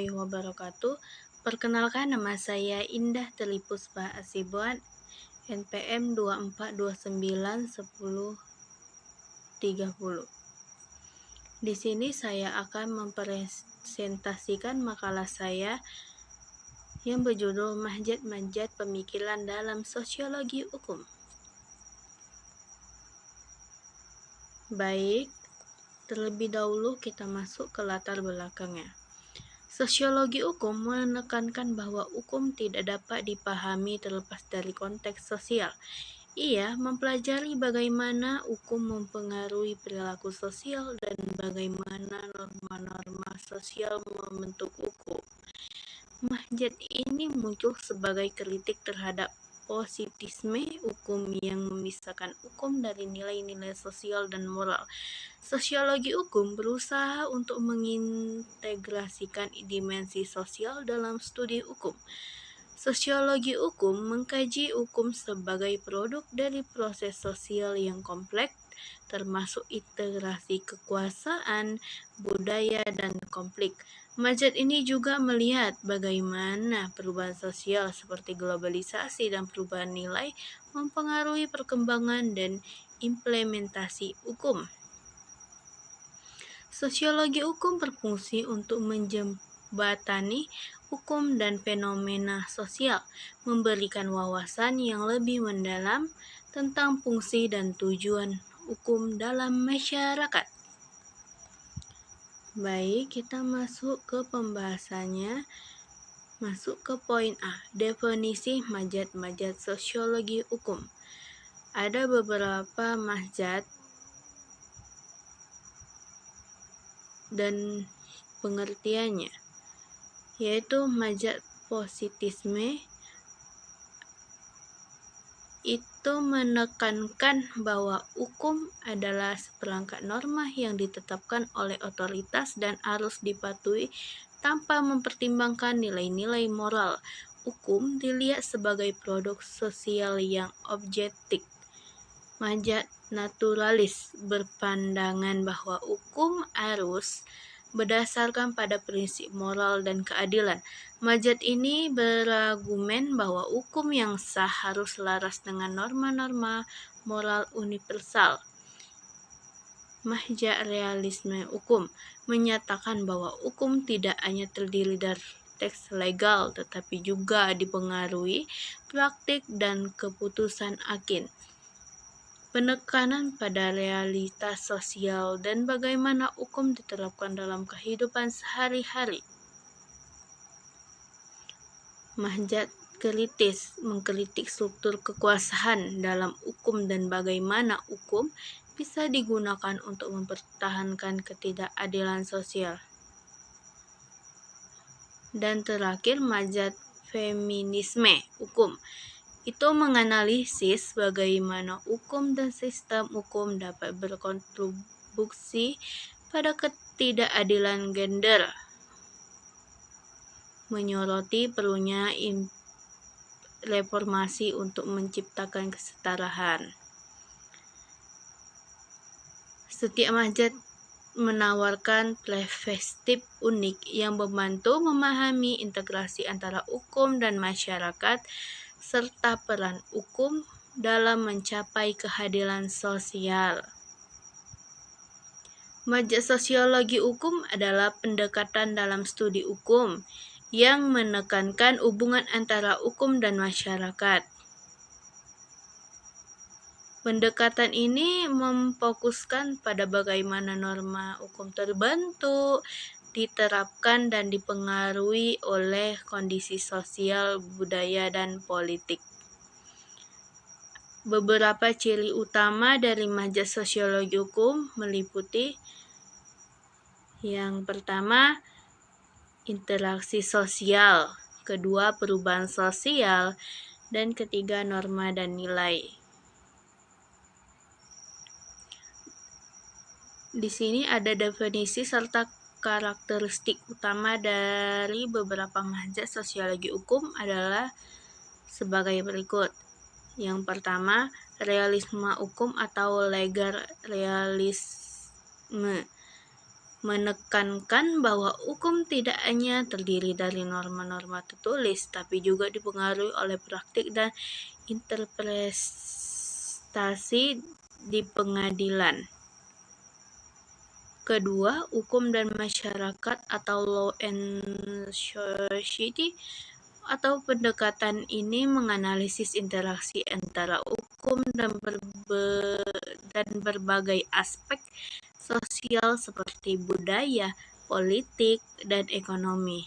wabarakatuh. Perkenalkan, nama saya Indah Telipuspa Asibuan, NPM 24291030. Di sini saya akan mempresentasikan makalah saya yang berjudul Manjat-manjat Pemikiran dalam Sosiologi Hukum. Baik, terlebih dahulu kita masuk ke latar belakangnya. Sosiologi hukum menekankan bahwa hukum tidak dapat dipahami terlepas dari konteks sosial. Ia mempelajari bagaimana hukum mempengaruhi perilaku sosial dan bagaimana norma-norma sosial membentuk hukum. Manjat ini muncul sebagai kritik terhadap positisme hukum yang memisahkan hukum dari nilai-nilai sosial dan moral. Sosiologi hukum berusaha untuk mengintegrasikan dimensi sosial dalam studi hukum. Sosiologi hukum mengkaji hukum sebagai produk dari proses sosial yang kompleks, termasuk integrasi kekuasaan, budaya, dan konflik. Manjat ini juga melihat bagaimana perubahan sosial seperti globalisasi dan perubahan nilai mempengaruhi perkembangan dan implementasi hukum. Sosiologi hukum berfungsi untuk menjembatani hukum dan fenomena sosial, memberikan wawasan yang lebih mendalam tentang fungsi dan tujuan hukum dalam masyarakat. Baik, kita masuk ke pembahasannya. Masuk ke poin A, definisi manjat-manjat sosiologi hukum. Ada beberapa manjat dan pengertiannya, yaitu manjat positisme itu menekankan bahwa hukum adalah seperangkat norma yang ditetapkan oleh otoritas dan harus dipatuhi tanpa mempertimbangkan nilai-nilai moral. Hukum dilihat sebagai produk sosial yang objektif. Manjat naturalis berpandangan bahwa hukum harus berdasarkan pada prinsip moral dan keadilan. Manjat ini berargumen bahwa hukum yang sah harus selaras dengan norma-norma moral universal. Manjat realisme hukum menyatakan bahwa hukum tidak hanya terdiri dari teks legal, tetapi juga dipengaruhi praktik dan keputusan hakim. Penekanan pada realitas sosial dan bagaimana hukum diterapkan dalam kehidupan sehari-hari. Manjat kritis mengkritik struktur kekuasaan dalam hukum dan bagaimana hukum bisa digunakan untuk mempertahankan ketidakadilan sosial. Dan terakhir, manjat feminisme hukum. Itu menganalisis bagaimana hukum dan sistem hukum dapat berkontribusi pada ketidakadilan gender, menyoroti perlunya reformasi untuk menciptakan kesetaraan. Setiap manjat menawarkan perspektif unik yang membantu memahami integrasi antara hukum dan masyarakat serta peran hukum dalam mencapai keadilan sosial. Manjat sosiologi hukum adalah pendekatan dalam studi hukum yang menekankan hubungan antara hukum dan masyarakat. Pendekatan ini memfokuskan pada bagaimana norma hukum terbentuk, diterapkan, dan dipengaruhi oleh kondisi sosial, budaya, dan politik. Beberapa ciri utama dari manjat sosiologi hukum meliputi: yang pertama, interaksi sosial, kedua, perubahan sosial, dan ketiga, norma dan nilai. Di sini ada definisi serta karakteristik utama dari beberapa manjat sosiologi hukum adalah sebagai berikut. Yang pertama, realisme hukum atau legal realisme. menekankan bahwa hukum tidak hanya terdiri dari norma-norma tertulis, tapi juga dipengaruhi oleh praktik dan interpretasi di pengadilan. Kedua, hukum dan masyarakat atau law and society atau pendekatan ini menganalisis interaksi antara hukum dan berbagai aspek sosial seperti budaya, politik, dan ekonomi.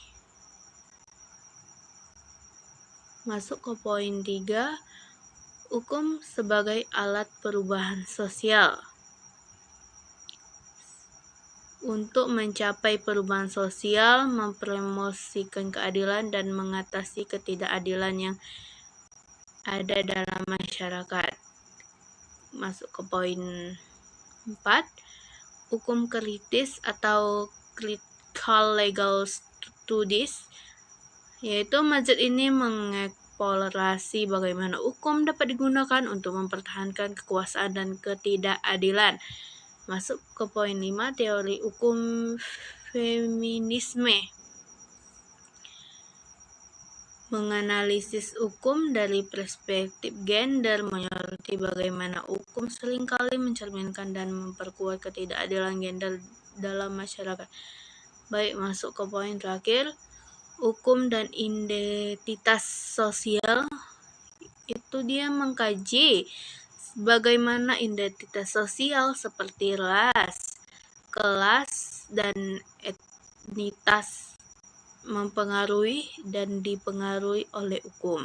Masuk ke poin 3, hukum sebagai alat perubahan sosial. Untuk mencapai perubahan sosial, mempromosikan keadilan dan mengatasi ketidakadilan yang ada dalam masyarakat. Masuk ke poin 4, hukum kritis atau critical legal studies, yaitu mazhab ini mengeksplorasi bagaimana hukum dapat digunakan untuk mempertahankan kekuasaan dan ketidakadilan. Masuk ke poin 5, teori hukum feminisme. Menganalisis hukum dari perspektif gender, menyoroti bagaimana hukum seringkali mencerminkan dan memperkuat ketidakadilan gender dalam masyarakat. Baik, masuk ke poin terakhir, hukum dan identitas sosial. Itu dia mengkaji bagaimana identitas sosial seperti ras, kelas, dan etnitas mempengaruhi dan dipengaruhi oleh hukum.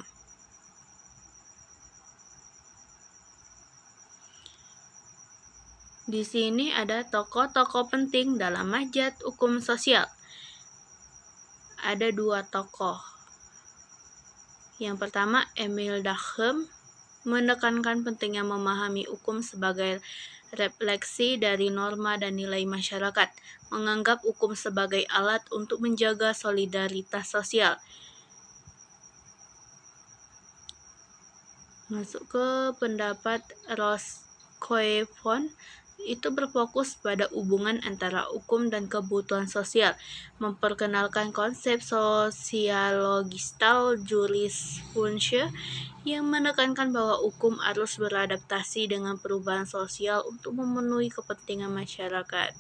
Di sini ada tokoh-tokoh penting dalam mazhab hukum sosial. Ada 2 tokoh. Yang pertama, Emil Durkheim menekankan pentingnya memahami hukum sebagai refleksi dari norma dan nilai masyarakat, menganggap hukum sebagai alat untuk menjaga solidaritas sosial. Masuk ke pendapat Ross Coephon, itu berfokus pada hubungan antara hukum dan kebutuhan sosial, memperkenalkan konsep sosiologistal jurisprudensia yang menekankan bahwa hukum harus beradaptasi dengan perubahan sosial untuk memenuhi kepentingan masyarakat.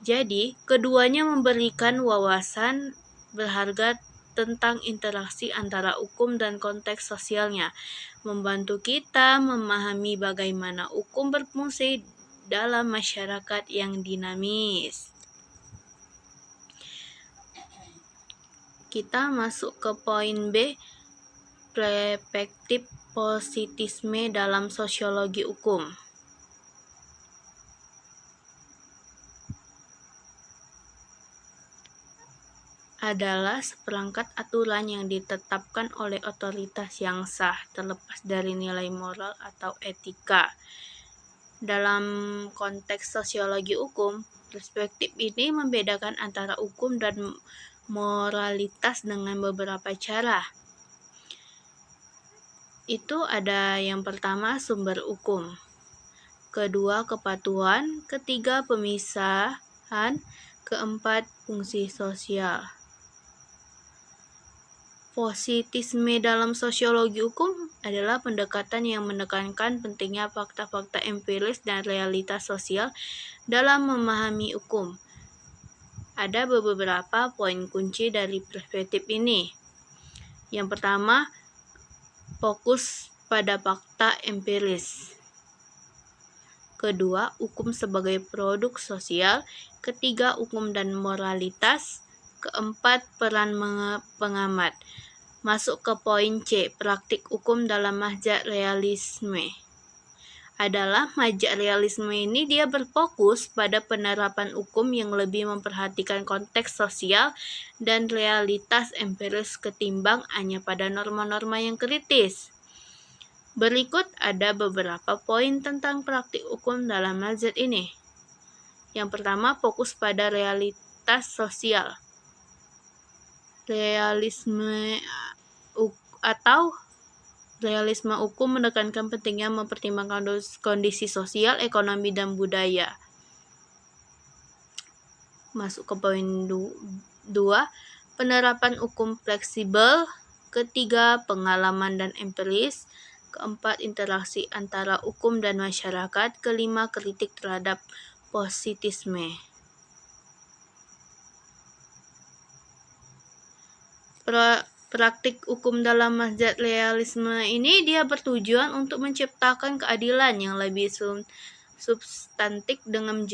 Jadi, keduanya memberikan wawasan berharga tentang interaksi antara hukum dan konteks sosialnya, membantu kita memahami bagaimana hukum berfungsi dalam masyarakat yang dinamis. Kita masuk ke poin B, perspektif positisme dalam sosiologi hukum. Adalah seperangkat aturan yang ditetapkan oleh otoritas yang sah, terlepas dari nilai moral atau etika. Dalam konteks sosiologi hukum, perspektif ini membedakan antara hukum dan moralitas dengan beberapa cara. Itu ada yang pertama, sumber hukum. Kedua, kepatuhan. Ketiga, pemisahan. Keempat, fungsi sosial. Positisme dalam sosiologi hukum adalah pendekatan yang menekankan pentingnya fakta-fakta empiris dan realitas sosial dalam memahami hukum. Ada beberapa poin kunci dari perspektif ini. Yang pertama, fokus pada fakta empiris. Kedua, hukum sebagai produk sosial. Ketiga, hukum dan moralitas. Keempat, peran pengamat. Masuk ke poin C, praktik hukum dalam mazhab realisme. Adalah mazhab realisme ini dia berfokus pada penerapan hukum yang lebih memperhatikan konteks sosial dan realitas empiris ketimbang hanya pada norma-norma yang kritis. Berikut ada beberapa poin tentang praktik hukum dalam mazhab ini. Yang pertama, fokus pada realitas sosial. Realisme hukum menekankan pentingnya mempertimbangkan kondisi sosial, ekonomi, dan budaya. masuk ke poin 2, penerapan hukum fleksibel. Ketiga, pengalaman dan empiris. Keempat, interaksi antara hukum dan masyarakat. Kelima, kritik terhadap positisme. Praktik hukum dalam mazhab realisme ini dia bertujuan untuk menciptakan keadilan yang lebih substantif dengan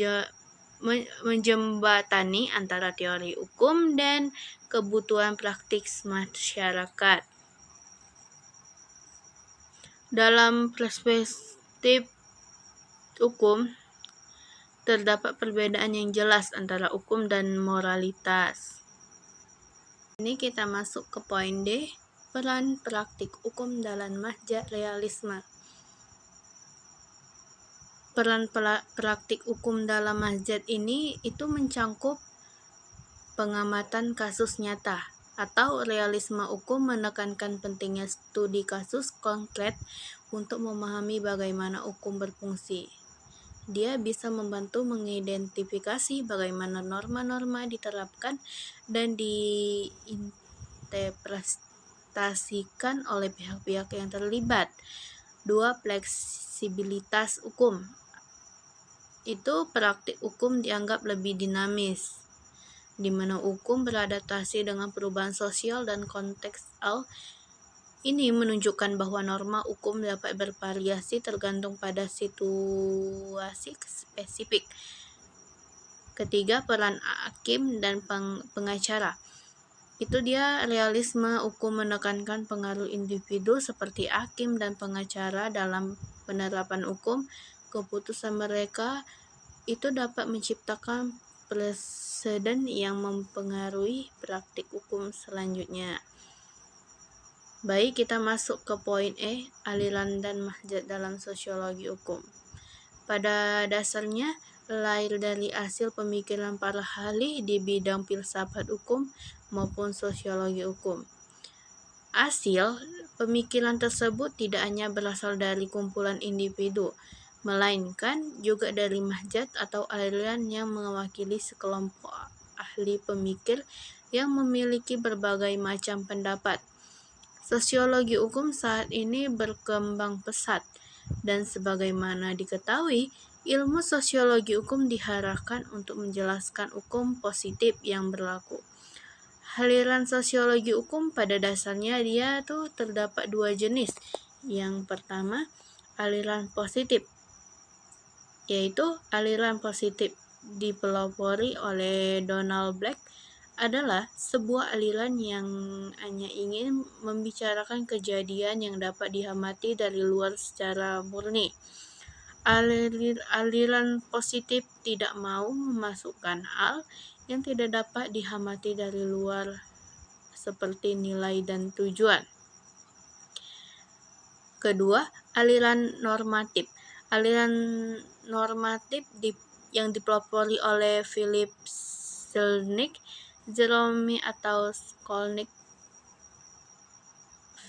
menjembatani antara teori hukum dan kebutuhan praktis masyarakat. Dalam perspektif hukum, terdapat perbedaan yang jelas antara hukum dan moralitas. Ini kita masuk ke poin D, peran praktik hukum dalam mazhab realisme. Peran praktik hukum dalam mazhab ini itu mencangkup pengamatan kasus nyata atau realisme hukum, menekankan pentingnya studi kasus konkret untuk memahami bagaimana hukum berfungsi. Dia bisa membantu mengidentifikasi bagaimana norma-norma diterapkan dan diinterpretasikan oleh pihak-pihak yang terlibat. 2. Fleksibilitas hukum. Itu praktik hukum dianggap lebih dinamis, di mana hukum beradaptasi dengan perubahan sosial dan kontekstual. Ini menunjukkan bahwa norma hukum dapat bervariasi tergantung pada situasi spesifik. Ketiga, peran hakim dan pengacara. Itu dia realisme hukum menekankan pengaruh individu seperti hakim dan pengacara dalam penerapan hukum. Keputusan mereka itu dapat menciptakan preseden yang mempengaruhi praktik hukum selanjutnya. Baik, kita masuk ke poin E, aliran dan mazhab dalam sosiologi hukum. Pada dasarnya, lahir dari hasil pemikiran para ahli di bidang filsafat hukum maupun sosiologi hukum. Hasil pemikiran tersebut tidak hanya berasal dari kumpulan individu, melainkan juga dari mazhab atau aliran yang mewakili sekelompok ahli pemikir yang memiliki berbagai macam pendapat. Sosiologi hukum saat ini berkembang pesat, dan sebagaimana diketahui, ilmu sosiologi hukum diarahkan untuk menjelaskan hukum positif yang berlaku. Aliran sosiologi hukum pada dasarnya dia tuh terdapat dua jenis. Yang pertama, aliran positif, yaitu aliran positif dipelopori oleh Donald Black adalah sebuah aliran yang hanya ingin membicarakan kejadian yang dapat diamati dari luar secara murni. Aliran positif tidak mau memasukkan hal yang tidak dapat diamati dari luar seperti nilai dan tujuan. Kedua, aliran normatif. Aliran normatif yang dipelopori oleh Philip Skolnick, Jerome atau Skolnick,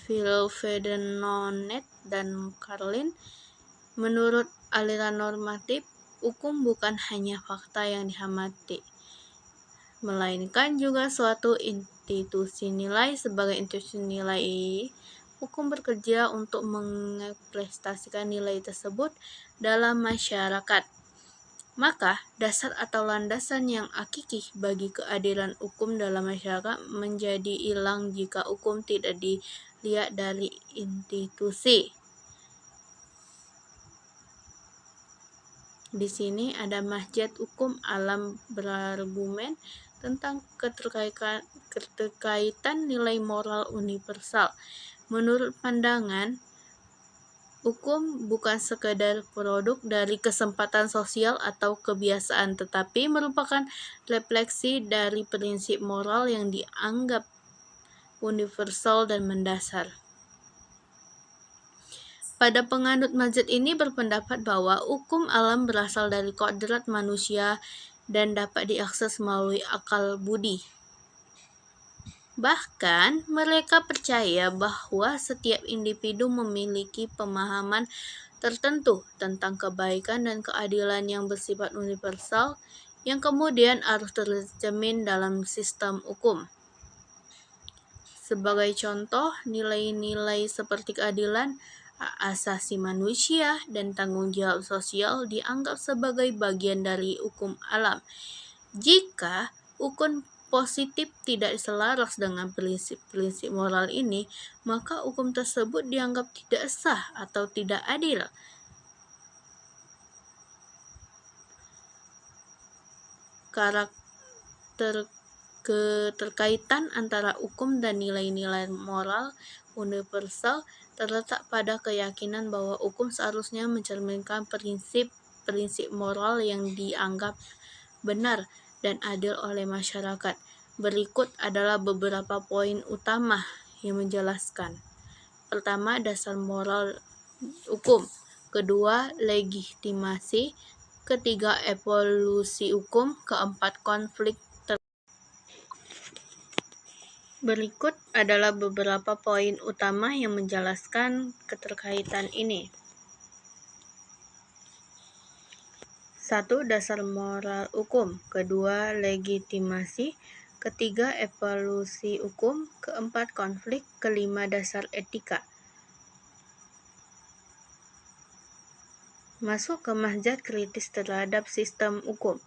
Phil Fedenonet, dan Carlin. Menurut aliran normatif, hukum bukan hanya fakta yang diamati, melainkan juga suatu institusi nilai. Sebagai institusi nilai, hukum bekerja untuk mengekspresikan nilai tersebut dalam masyarakat. Maka, dasar atau landasan yang hakiki bagi keadilan hukum dalam masyarakat menjadi hilang jika hukum tidak dilihat dari institusi. Di sini ada mazhab hukum alam berargumen tentang keterkaitan nilai moral universal. Menurut pandangan, hukum bukan sekadar produk dari kesempatan sosial atau kebiasaan, tetapi merupakan refleksi dari prinsip moral yang dianggap universal dan mendasar. Pada penganut mazhab ini berpendapat bahwa hukum alam berasal dari kodrat manusia dan dapat diakses melalui akal budi. Bahkan, mereka percaya bahwa setiap individu memiliki pemahaman tertentu tentang kebaikan dan keadilan yang bersifat universal yang kemudian harus tercermin dalam sistem hukum. Sebagai contoh, nilai-nilai seperti keadilan, hak asasi manusia, dan tanggung jawab sosial dianggap sebagai bagian dari hukum alam. Jika hukum positif tidak selaras dengan prinsip-prinsip moral ini, maka hukum tersebut dianggap tidak sah atau tidak adil. Keterkaitan antara hukum dan nilai-nilai moral universal terletak pada keyakinan bahwa hukum seharusnya mencerminkan prinsip-prinsip moral yang dianggap benar dan adil oleh masyarakat. Berikut adalah beberapa poin utama yang menjelaskan. Pertama, dasar moral hukum. Kedua, legitimasi. Ketiga, evolusi hukum. Keempat, konflik. Berikut adalah beberapa poin utama yang menjelaskan keterkaitan ini. 1. Dasar moral hukum. Kedua, legitimasi. Ketiga, evolusi hukum. Keempat, konflik. Kelima, dasar etika. Masuk ke mazhab kritis terhadap sistem hukum.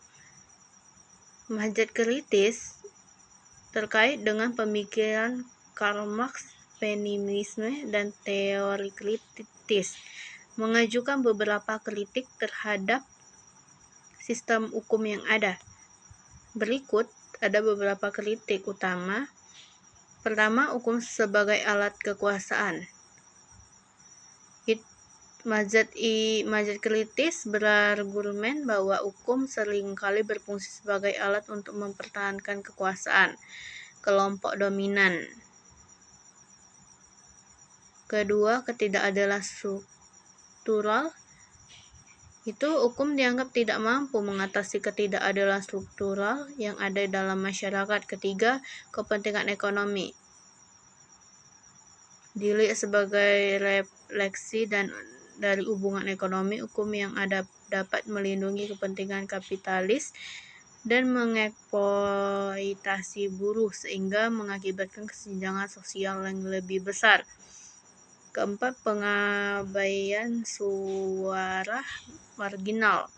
Mazhab kritis terkait dengan pemikiran Karl Marx, feminisme, dan teori kritis, mengajukan beberapa kritik terhadap sistem hukum yang ada. Berikut ada beberapa kritik utama. Pertama, hukum sebagai alat kekuasaan. Mazhab kritis berargumen bahwa hukum seringkali berfungsi sebagai alat untuk mempertahankan kekuasaan kelompok dominan. Kedua, ketidakadilan struktural. Hukum dianggap tidak mampu mengatasi ketidakadilan struktural yang ada dalam masyarakat. Ketiga, kepentingan ekonomi. Dilihat sebagai refleksi dari hubungan ekonomi, hukum yang ada dapat melindungi kepentingan kapitalis dan mengeksploitasi buruh sehingga mengakibatkan kesenjangan sosial yang lebih besar. Keempat, pengabaian suara marginal,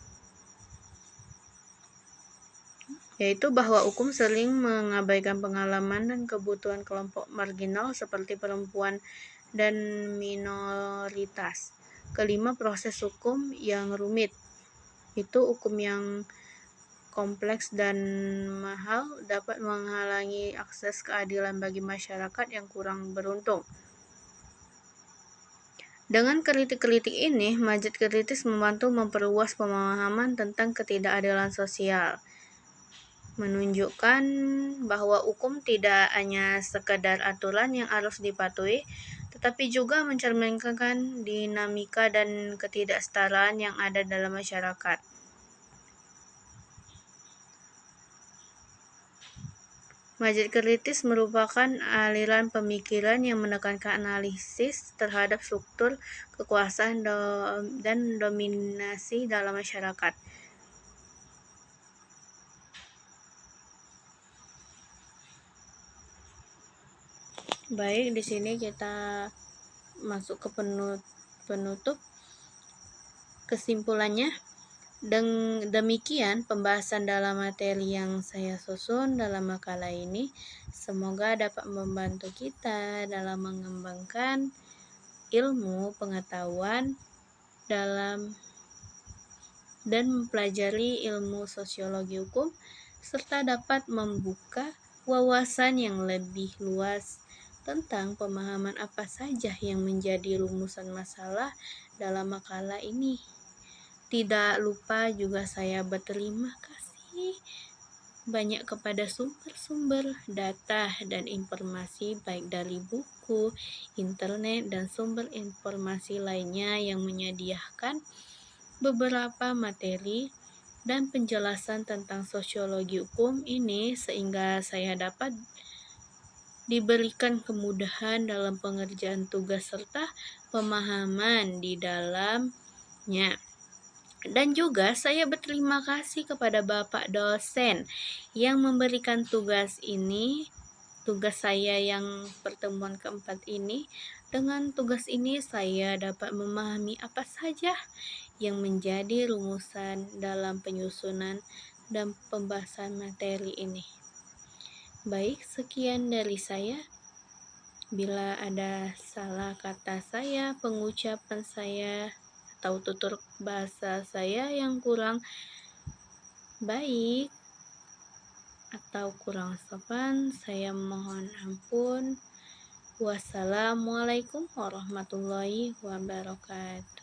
yaitu bahwa hukum sering mengabaikan pengalaman dan kebutuhan kelompok marginal seperti perempuan dan minoritas. Kelima, proses hukum yang rumit. Hukum yang kompleks dan mahal dapat menghalangi akses keadilan bagi masyarakat yang kurang beruntung. Dengan kritik-kritik ini, mazhab kritis membantu memperluas pemahaman tentang ketidakadilan sosial, menunjukkan bahwa hukum tidak hanya sekadar aturan yang harus dipatuhi, tetapi juga mencerminkan dinamika dan ketidaksetaraan yang ada dalam masyarakat. Mazhab kritis merupakan aliran pemikiran yang menekankan analisis terhadap struktur kekuasaan dan dominasi dalam masyarakat. Baik, di sini kita masuk ke penutup. Kesimpulannya, demikian pembahasan dalam materi yang saya susun dalam makalah ini. Semoga dapat membantu kita dalam mengembangkan ilmu pengetahuan dalam dan mempelajari ilmu sosiologi hukum, serta dapat membuka wawasan yang lebih luas tentang pemahaman apa saja yang menjadi rumusan masalah dalam makalah ini. Tidak lupa juga saya berterima kasih banyak kepada sumber-sumber data dan informasi baik dari buku, internet, dan sumber informasi lainnya yang menyediakan beberapa materi dan penjelasan tentang sosiologi hukum ini sehingga saya dapat diberikan kemudahan dalam pengerjaan tugas serta pemahaman di dalamnya. Dan juga saya berterima kasih kepada Bapak dosen yang memberikan tugas saya yang pertemuan keempat ini. Dengan tugas ini saya dapat memahami apa saja yang menjadi rumusan dalam penyusunan dan pembahasan materi ini. Baik, sekian dari saya. Bila ada salah kata saya, pengucapan saya, atau tutur bahasa saya yang kurang baik atau kurang sopan, saya mohon ampun. Wassalamualaikum warahmatullahi wabarakatuh.